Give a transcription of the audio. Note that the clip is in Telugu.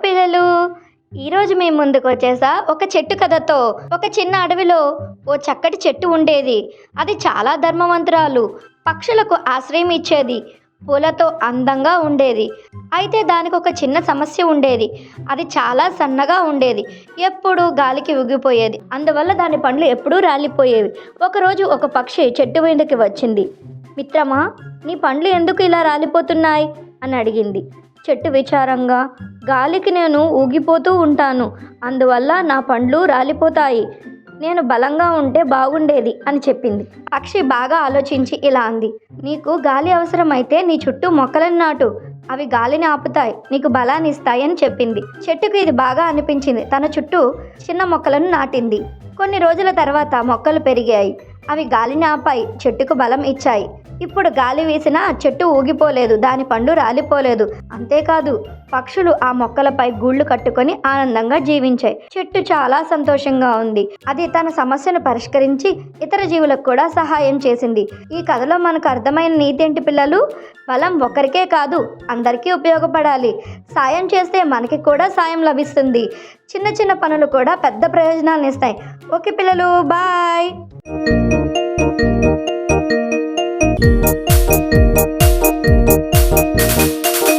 పిల్లలు, ఈరోజు మేము ముందుకు వచ్చేసా ఒక చెట్టు కథతో. ఒక చిన్న అడవిలో ఓ చక్కటి చెట్టు ఉండేది. అది చాలా ధర్మవంతురాలు, పక్షులకు ఆశ్రయం ఇచ్చేది, పూలతో అందంగా ఉండేది. అయితే దానికి ఒక చిన్న సమస్య ఉండేది. అది చాలా సన్నగా ఉండేది, ఎప్పుడూ గాలికి ఊగిపోయేది. అందువల్ల దాని పండ్లు ఎప్పుడూ రాలిపోయేవి. ఒకరోజు ఒక పక్షి చెట్టు మీదకి వచ్చింది. మిత్రమా, నీ పండ్లు ఎందుకు ఇలా రాలిపోతున్నాయి అని అడిగింది. చెట్టు విచారంగా, గాలికి నేను ఊగిపోతూ ఉంటాను, అందువల్ల నా పండ్లు రాలిపోతాయి. నేను బలంగా ఉంటే బాగుండేది అని చెప్పింది. పక్షి బాగా ఆలోచించి ఇలా అంది, నీకు గాలి అవసరమైతే నీ చుట్టూ మొక్కలను నాటు, అవి గాలిని ఆపుతాయి, నీకు బలాన్ని ఇస్తాయి అని చెప్పింది. చెట్టుకు ఇది బాగా అనిపించింది. తన చుట్టూ చిన్న మొక్కలను నాటింది. కొన్ని రోజుల తర్వాత మొక్కలు పెరిగాయి. అవి గాలిని ఆపాయి, చెట్టుకు బలం ఇచ్చాయి. ఇప్పుడు గాలి వీసినా చెట్టు ఊగిపోలేదు, దాని పండు రాలిపోలేదు. అంతేకాదు, పక్షులు ఆ మొక్కలపై గూళ్ళు కట్టుకొని ఆనందంగా జీవించాయి. చెట్టు చాలా సంతోషంగా ఉంది. అది తన సమస్యను పరిష్కరించి ఇతర జీవులకు కూడా సహాయం చేసింది. ఈ కథలో మనకు అర్థమైన నీతి ఏంటి పిల్లలు? బలం ఒక్కరికే కాదు, అందరికీ ఉపయోగపడాలి. సాయం చేస్తే మనకి కూడా సాయం లభిస్తుంది. చిన్న చిన్న పనులు కూడా పెద్ద ప్రయోజనాలను ఇస్తాయి. ఓకే పిల్లలు, బాయ్.